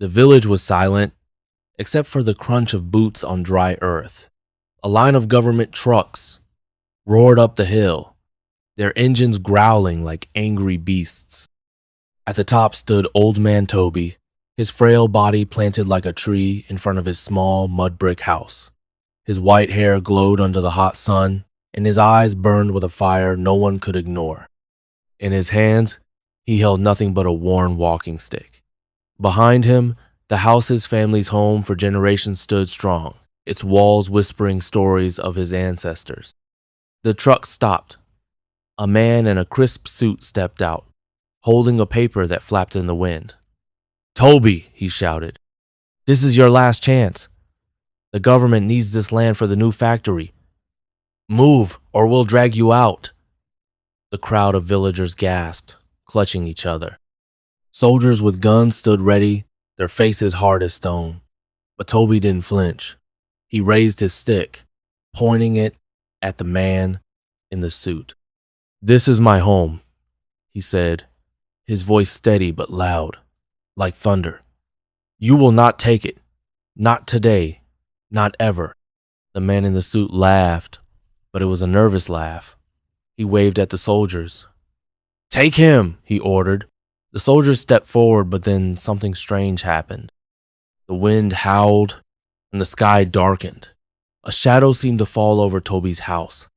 The village was silent, except for the crunch of boots on dry earth. A line of government trucks roared up the hill, their engines growling like angry beasts. At the top stood Old Man Toby, his frail body planted like a tree in front of his small mud brick house. His white hair glowed under the hot sun, and his eyes burned with a fire no one could ignore. In his hands, he held nothing but a worn walking stick. Behind him, the house his family's home for generations stood strong, its walls whispering stories of his ancestors. The truck stopped. A man in a crisp suit stepped out, holding a paper that flapped in the wind. "Toby," he shouted, "this is your last chance. The government needs this land for the new factory. Move, or we'll drag you out." The crowd of villagers gasped, clutching each other. Soldiers with guns stood ready, their faces hard as stone. But Toby didn't flinch. He raised his stick, pointing it at the man in the suit. "This is my home," he said, his voice steady but loud, like thunder. "You will not take it. Not today. Not ever." The man in the suit laughed, but it was a nervous laugh. He waved at the soldiers. "Take him," he ordered. The soldiers stepped forward, but then something strange happened. The wind howled, and the sky darkened. A shadow seemed to fall over Toby's house,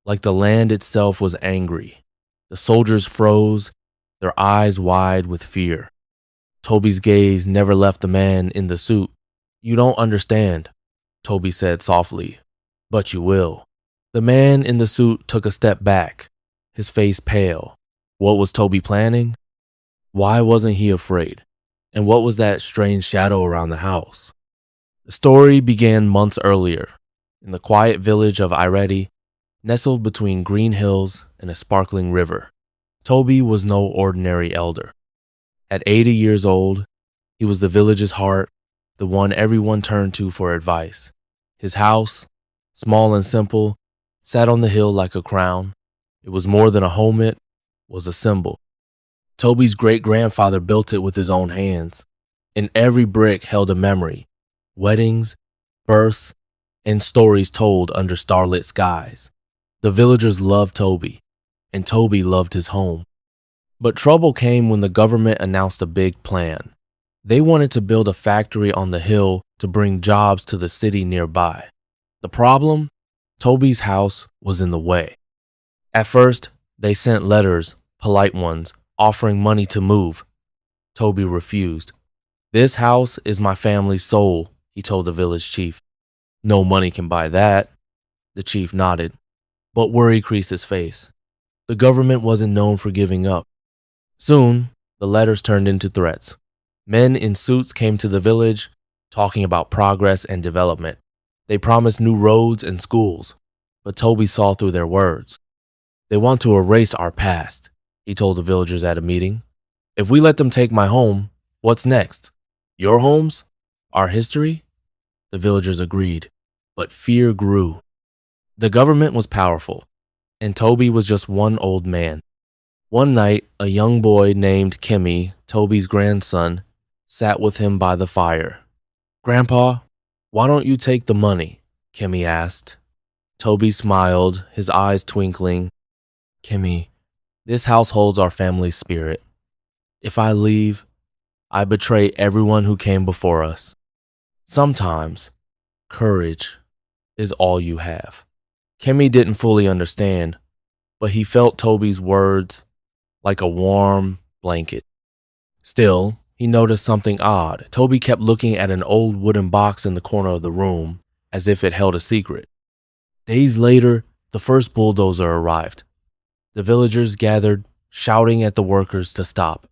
like the land itself was angry. The soldiers froze, their eyes wide with fear. Toby's gaze never left the man in the suit. "You don't understand," Toby said softly, "but you will." The man in the suit took a step back, his face pale. What was Toby planning? Why wasn't he afraid? And what was that strange shadow around the house? The story began months earlier, in the quiet village of Ireti, nestled between green hills and a sparkling river. Toby was no ordinary elder. At 80 years old, he was the village's heart, the one everyone turned to for advice. His house, small and simple, sat on the hill like a crown. It was more than a home, it was a symbol. Toby's great-grandfather built it with his own hands, and every brick held a memory, weddings, births, and stories told under starlit skies. The villagers loved Toby, and Toby loved his home. But trouble came when the government announced a big plan. They wanted to build a factory on the hill to bring jobs to the city nearby. The problem? Toby's house was in the way. At first, they sent letters, polite ones, offering money to move. Toby refused. "This house is my family's soul," he told the village chief. "No money can buy that." The chief nodded, but worry creased his face. The government wasn't known for giving up. Soon, the letters turned into threats. Men in suits came to the village, talking about progress and development. They promised new roads and schools, but Toby saw through their words. "They want to erase our past," he told the villagers at a meeting. "If we let them take my home, what's next? Your homes? Our history?" The villagers agreed, but fear grew. The government was powerful, and Toby was just one old man. One night, a young boy named Kimmy, Toby's grandson, sat with him by the fire. "Grandpa, why don't you take the money?" Kimmy asked. Toby smiled, his eyes twinkling. "Kimmy, this house holds our family's spirit. If I leave, I betray everyone who came before us. Sometimes, courage is all you have." Kimmy didn't fully understand, but he felt Toby's words like a warm blanket. Still, he noticed something odd. Toby kept looking at an old wooden box in the corner of the room, as if it held a secret. Days later, the first bulldozer arrived. The villagers gathered, shouting at the workers to stop.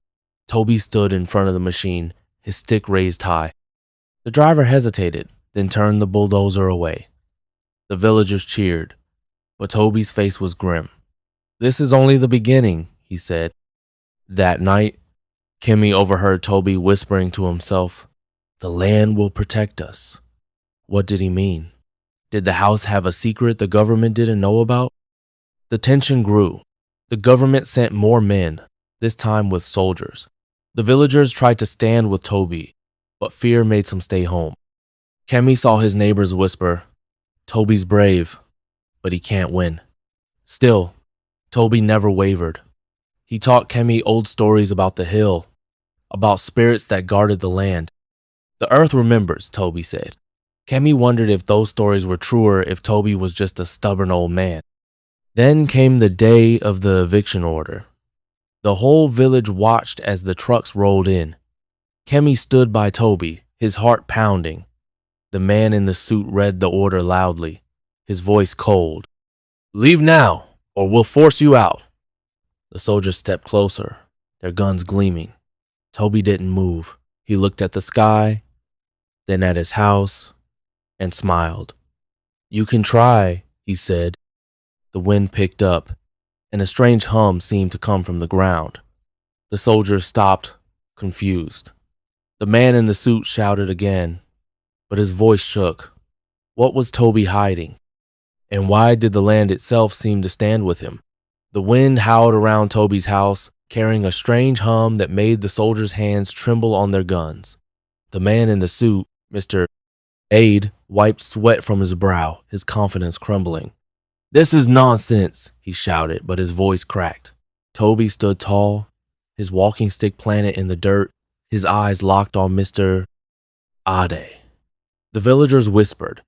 Toby stood in front of the machine, his stick raised high. The driver hesitated, then turned the bulldozer away. The villagers cheered, but Toby's face was grim. "This is only the beginning," he said. That night, Kimmy overheard Toby whispering to himself, "The land will protect us." What did he mean? Did the house have a secret the government didn't know about? The tension grew. The government sent more men, this time with soldiers. The villagers tried to stand with Toby, but fear made some stay home. Kemi saw his neighbors whisper, "Toby's brave, but he can't win." Still, Toby never wavered. He taught Kemi old stories about the hill, about spirits that guarded the land. "The earth remembers," Toby said. Kemi wondered if those stories were truer if Toby was just a stubborn old man. Then came the day of the eviction order. The whole village watched as the trucks rolled in. Kemi stood by Toby, his heart pounding. The man in the suit read the order loudly, his voice cold. "Leave now, or we'll force you out." The soldiers stepped closer, their guns gleaming. Toby didn't move. He looked at the sky, then at his house, and smiled. "You can try," he said. The wind picked up, and a strange hum seemed to come from the ground. The soldiers stopped, confused. The man in the suit shouted again, but his voice shook. What was Toby hiding? And why did the land itself seem to stand with him? The wind howled around Toby's house, carrying a strange hum that made the soldiers' hands tremble on their guns. The man in the suit, Mr. Aide, wiped sweat from his brow, his confidence crumbling. "This is nonsense," he shouted, but his voice cracked. Toby stood tall, his walking stick planted in the dirt, his eyes locked on Mr. Ade. The villagers whispered,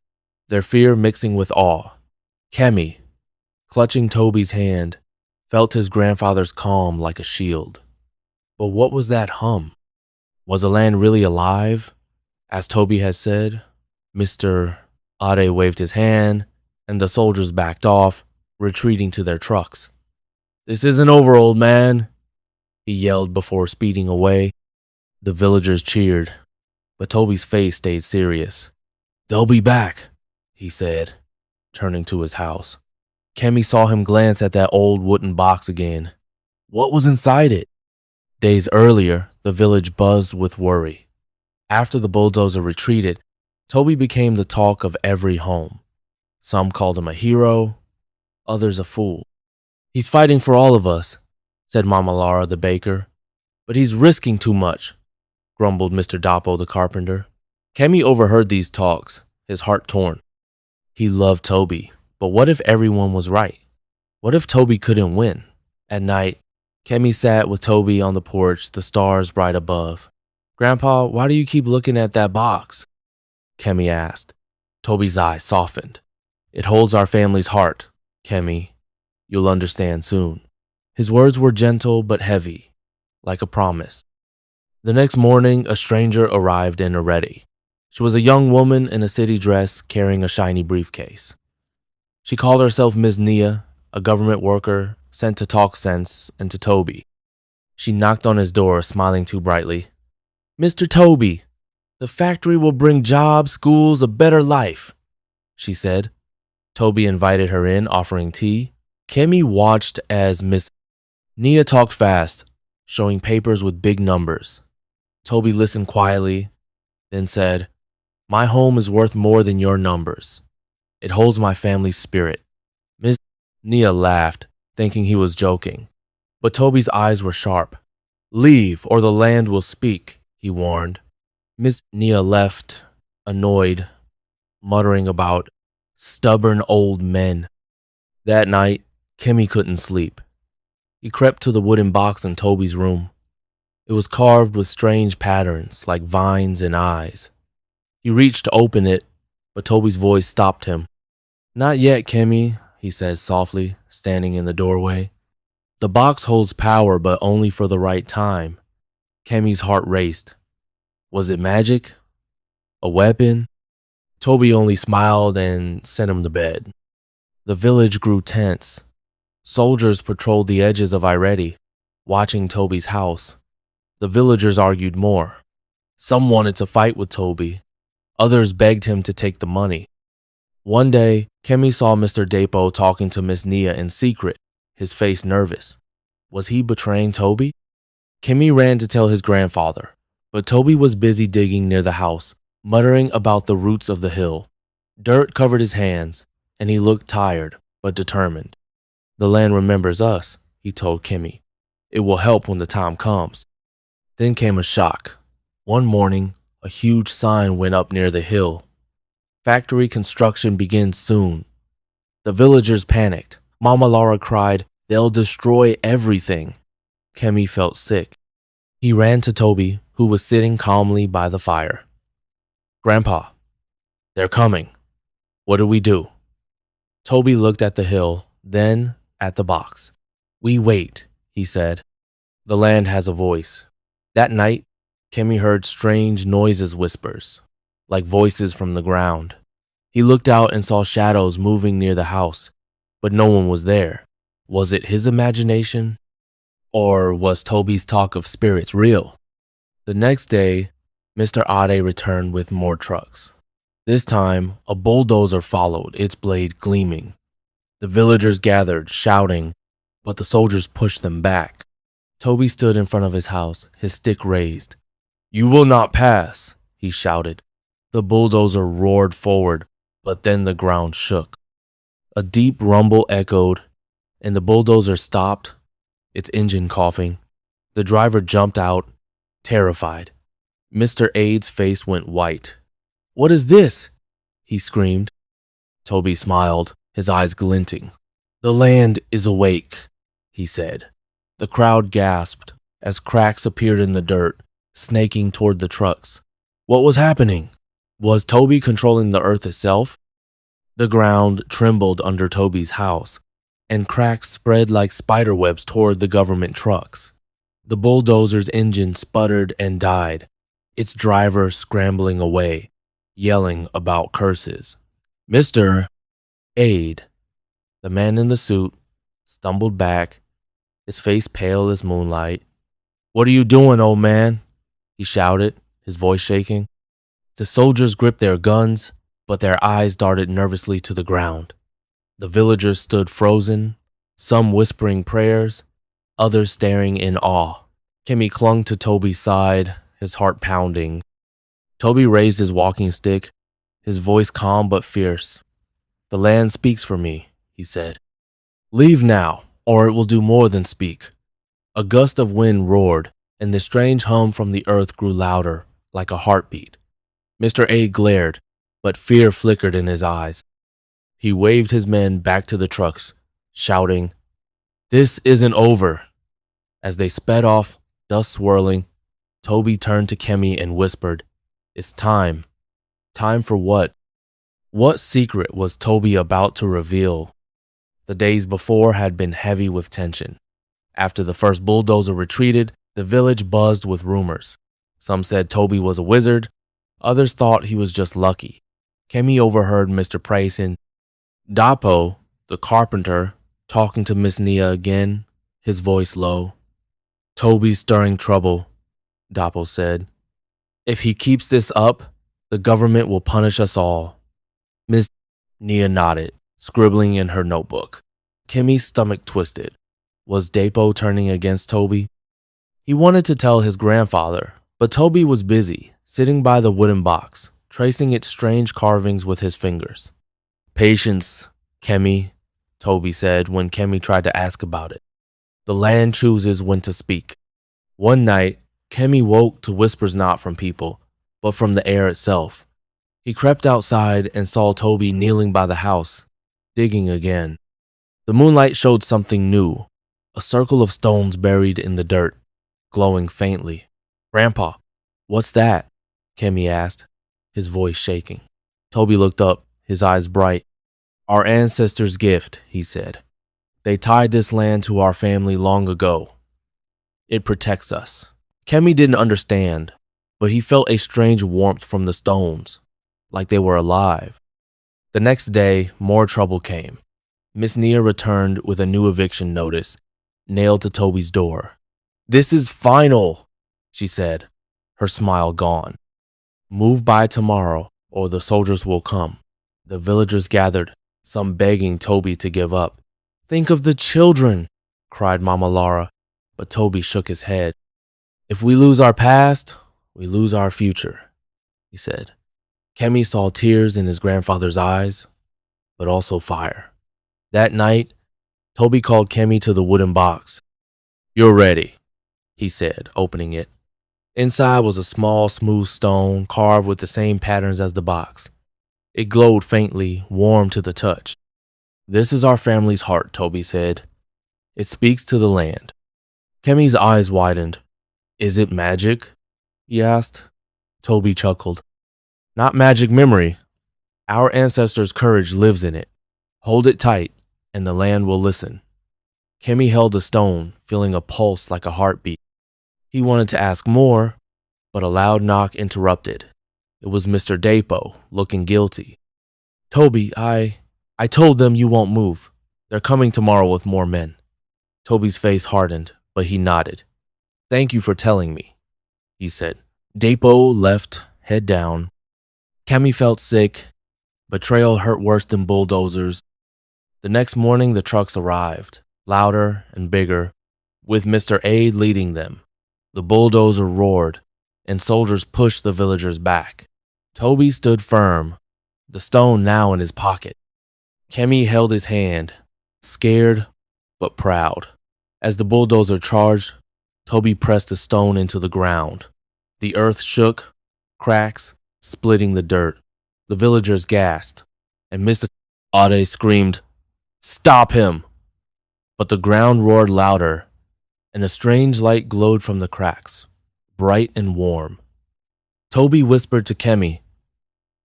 their fear mixing with awe. Kemi, clutching Toby's hand, felt his grandfather's calm like a shield. But what was that hum? Was the land really alive, as Toby had said? Mr. Ade waved his hand, and the soldiers backed off, retreating to their trucks. "This isn't over, old man," he yelled before speeding away. The villagers cheered, but Toby's face stayed serious. "They'll be back," he said, turning to his house. Kemi saw him glance at that old wooden box again. What was inside it? Days earlier, the village buzzed with worry. After the bulldozer retreated, Toby became the talk of every home. Some called him a hero, others a fool. "He's fighting for all of us," said Mama Laura the baker. "But he's risking too much," grumbled Mr. Doppo the carpenter. Kemi overheard these talks, his heart torn. He loved Toby, but what if everyone was right? What if Toby couldn't win? At night, Kemi sat with Toby on the porch, the stars bright above. "Grandpa, why do you keep looking at that box?" Kemi asked. Toby's eyes softened. "It holds our family's heart, Kemi. You'll understand soon." His words were gentle but heavy, like a promise. The next morning, a stranger arrived in Areti. She was a young woman in a city dress carrying a shiny briefcase. She called herself Miss Nia, a government worker sent to talk sense into Toby. She knocked on his door, smiling too brightly. "Mr. Toby, the factory will bring jobs, schools, a better life," she said. Toby invited her in, offering tea. Kemi watched as Miss Nia talked fast, showing papers with big numbers. Toby listened quietly, then said, "My home is worth more than your numbers. It holds my family's spirit." Miss Nia laughed, thinking he was joking. But Toby's eyes were sharp. "Leave, or the land will speak," he warned. Miss Nia left, annoyed, muttering about stubborn old men. That night, Kemi couldn't sleep. He crept to the wooden box in Toby's room. It was carved with strange patterns, like vines and eyes. He reached to open it, but Toby's voice stopped him. "Not yet, Kemi," he said softly, standing in the doorway. "The box holds power, but only for the right time." Kemi's heart raced. Was it magic? A weapon? Toby only smiled and sent him to bed. The village grew tense. Soldiers patrolled the edges of Areti, watching Toby's house. The villagers argued more. Some wanted to fight with Toby. Others begged him to take the money. One day, Kemi saw Mr. Doppo talking to Miss Nia in secret, his face nervous. Was he betraying Toby? Kemi ran to tell his grandfather, but Toby was busy digging near the house, muttering about the roots of the hill. Dirt covered his hands, and he looked tired, but determined. "The land remembers us," he told Kemi. "It will help when the time comes." Then came a shock. One morning, A huge sign went up near the hill. Factory construction begins soon. The villagers panicked. Mama Laura cried, "They'll destroy everything." Kemi felt sick. He ran to Toby, who was sitting calmly by the fire. "Grandpa, they're coming. What do we do?" Toby looked at the hill, then at the box. "We wait," he said. "The land has a voice." That night, Kemi heard strange noises, whispers, like voices from the ground. He looked out and saw shadows moving near the house, but no one was there. Was it his imagination? Or was Toby's talk of spirits real? The next day, Mr. Ade returned with more trucks. This time, a bulldozer followed, its blade gleaming. The villagers gathered, shouting, but the soldiers pushed them back. Toby stood in front of his house, his stick raised. "You will not pass," he shouted. The bulldozer roared forward, but then the ground shook. A deep rumble echoed, and the bulldozer stopped, its engine coughing. The driver jumped out, terrified. Mr. Ade's face went white. "What is this?" he screamed. Toby smiled, his eyes glinting. "The land is awake," he said. The crowd gasped as cracks appeared in the dirt, snaking toward the trucks. What was happening? Was Toby controlling the earth itself? The ground trembled under Toby's house, and cracks spread like spiderwebs toward the government trucks. The bulldozer's engine sputtered and died, its driver scrambling away, yelling about curses. Mr. Ade, the man in the suit, stumbled back, his face pale as moonlight. "What are you doing, old man?" he shouted, his voice shaking. The soldiers gripped their guns, but their eyes darted nervously to the ground. The villagers stood frozen, some whispering prayers, others staring in awe. Kemi clung to Toby's side, his heart pounding. Toby raised his walking stick, his voice calm but fierce. "The land speaks for me," he said. "Leave now, or it will do more than speak." A gust of wind roared, and the strange hum from the earth grew louder, like a heartbeat. Mr. Ade glared, but fear flickered in his eyes. He waved his men back to the trucks, shouting, "This isn't over." As they sped off, dust swirling, Toby turned to Kemi and whispered, "It's time." Time for what? What secret was Toby about to reveal? The days before had been heavy with tension. After the first bulldozer retreated, the village buzzed with rumors. Some said Toby was a wizard, others thought he was just lucky. Kemi overheard Mr. Prayson, Dapo, the carpenter, talking to Miss Nia again, his voice low. "Toby's stirring trouble," Dapo said. "If he keeps this up, the government will punish us all." Miss Nia nodded, scribbling in her notebook. Kemi's stomach twisted. Was Dapo turning against Toby? He wanted to tell his grandfather, but Toby was busy, sitting by the wooden box, tracing its strange carvings with his fingers. "Patience, Kemi," Toby said when Kemi tried to ask about it. "The land chooses when to speak." One night, Kemi woke to whispers not from people, but from the air itself. He crept outside and saw Toby kneeling by the house, digging again. The moonlight showed something new, a circle of stones buried in the dirt, glowing faintly. "Grandpa, what's that?" Kemi asked, his voice shaking. Toby looked up, his eyes bright. "Our ancestors' gift," he said. "They tied this land to our family long ago. It protects us." Kemi didn't understand, but he felt a strange warmth from the stones, like they were alive. The next day, more trouble came. Miss Nia returned with a new eviction notice, nailed to Toby's door. "This is final," she said, her smile gone. "Move by tomorrow, or the soldiers will come." The villagers gathered, some begging Toby to give up. "Think of the children," cried Mama Laura, but Toby shook his head. "If we lose our past, we lose our future," he said. Kemi saw tears in his grandfather's eyes, but also fire. That night, Toby called Kemi to the wooden box. "You're ready," he said, opening it. Inside was a small, smooth stone carved with the same patterns as the box. It glowed faintly, warm to the touch. "This is our family's heart," Toby said. "It speaks to the land." Kemi's eyes widened. "Is it magic?" he asked. Toby chuckled. "Not magic memory. Our ancestors' courage lives in it. Hold it tight, and the land will listen." Kemi held the stone, feeling a pulse like a heartbeat. He wanted to ask more, but a loud knock interrupted. It was Mr. Dapo, looking guilty. "Toby, I told them you won't move. They're coming tomorrow with more men." Toby's face hardened, but he nodded. "Thank you for telling me," he said. Dapo left, head down. Kemi felt sick. Betrayal hurt worse than bulldozers. The next morning, the trucks arrived, louder and bigger, with Mr. Aid leading them. The bulldozer roared, and soldiers pushed the villagers back. Toby stood firm, the stone now in his pocket. Kemi held his hand, scared but proud. As the bulldozer charged, Toby pressed the stone into the ground. The earth shook, cracks, splitting the dirt. The villagers gasped, and Mr. Ade screamed, "Stop him!" But the ground roared louder, and a strange light glowed from the cracks, bright and warm. Toby whispered to Kemi,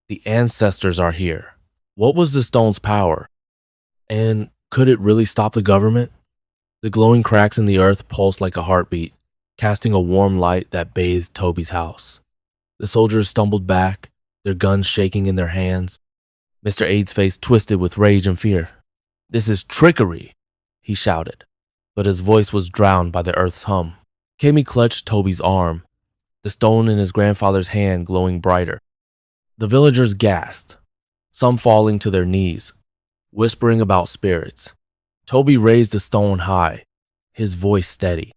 "The ancestors are here." What was the stone's power? And could it really stop the government? The glowing cracks in the earth pulsed like a heartbeat, casting a warm light that bathed Toby's house. The soldiers stumbled back, their guns shaking in their hands. Mr. Aid's face twisted with rage and fear. "This is trickery," he shouted, but his voice was drowned by the earth's hum. Kemi clutched Toby's arm, the stone in his grandfather's hand glowing brighter. The villagers gasped, some falling to their knees, whispering about spirits. Toby raised the stone high, his voice steady.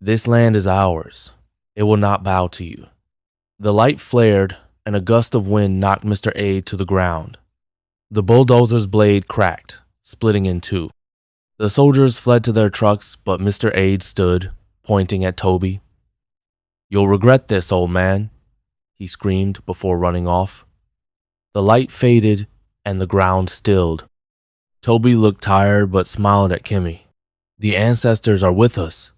"This land is ours. It will not bow to you." The light flared, and a gust of wind knocked Mr. Aid to the ground. The bulldozer's blade cracked, splitting in two. The soldiers fled to their trucks, but Mr. Aid stood, pointing at Toby. "You'll regret this, old man," he screamed before running off. The light faded, and the ground stilled. Toby looked tired but smiled at Kemi. "The ancestors are with us,"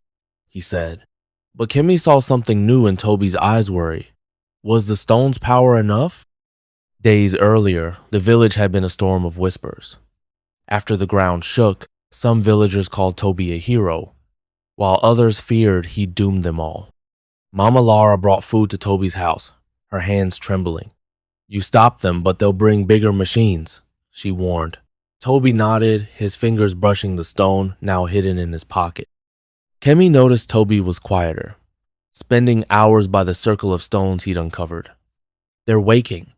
he said. But Kemi saw something new in Toby's eyes worry. Was the stone's power enough? Days earlier, the village had been a storm of whispers. After the ground shook, some villagers called Toby a hero, while others feared he doomed them all. Mama Lara brought food to Toby's house, her hands trembling. "You stop them, but they'll bring bigger machines," she warned. Toby nodded, his fingers brushing the stone now hidden in his pocket. Kemi noticed Toby was quieter, spending hours by the circle of stones he'd uncovered. "They're waking,"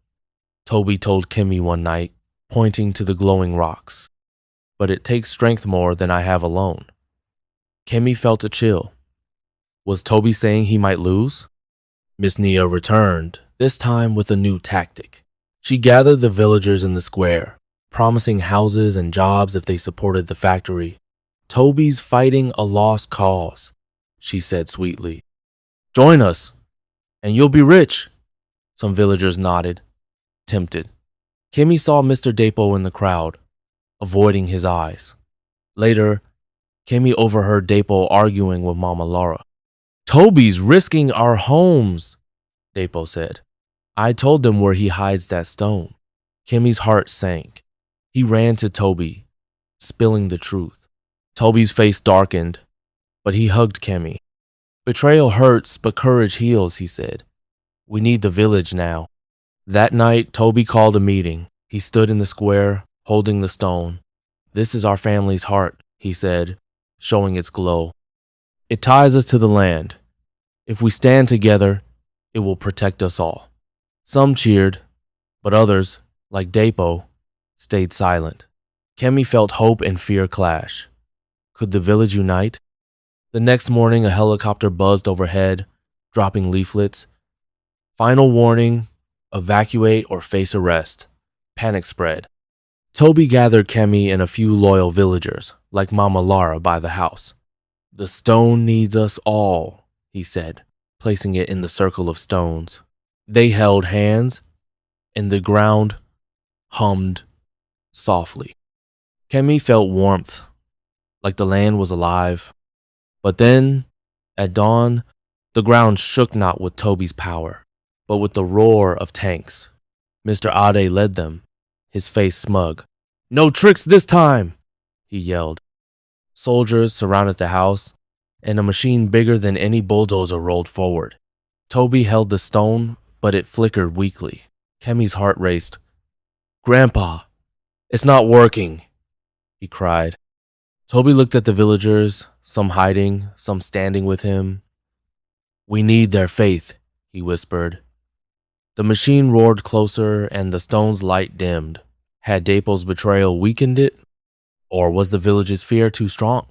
Toby told Kemi one night, pointing to the glowing rocks. "But it takes strength more than I have alone." Kemi felt a chill. Was Toby saying he might lose? Miss Nia returned, this time with a new tactic. She gathered the villagers in the square, promising houses and jobs if they supported the factory. "Toby's fighting a lost cause," she said sweetly. "Join us, and you'll be rich." Some villagers nodded, tempted. Kemi saw Mr. Dapo in the crowd, avoiding his eyes. Later, Kemi overheard Dapo arguing with Mama Laura. "Toby's risking our homes," Dapo said. "I told them where he hides that stone." Kemi's heart sank. He ran to Toby, spilling the truth. Toby's face darkened, but he hugged Kemi. "Betrayal hurts, but courage heals," he said. "We need the village now." That night, Toby called a meeting. He stood in the square, holding the stone. "This is our family's heart," he said, showing its glow. "It ties us to the land. If we stand together, it will protect us all." Some cheered, but others, like Dapo, stayed silent. Kemi felt hope and fear clash. Could the village unite? The next morning, a helicopter buzzed overhead, dropping leaflets. "Final warning, evacuate or face arrest." Panic spread. Toby gathered Kemi and a few loyal villagers, like Mama Lara by the house. "The stone needs us all," he said. placing it in the circle of stones. They held hands, and the ground hummed softly. Kemi felt warmth, like the land was alive. But then, at dawn, the ground shook not with Toby's power, but with the roar of tanks. Mr. Ade led them, his face smug. "No tricks this time!" he yelled. Soldiers surrounded the house, and a machine bigger than any bulldozer rolled forward. Toby held the stone, but it flickered weakly. Kemi's heart raced. "Grandpa, it's not working," he cried. Toby looked at the villagers, some hiding, some standing with him. "We need their faith," he whispered. The machine roared closer, and the stone's light dimmed. Had Daple's betrayal weakened it? Or was the village's fear too strong?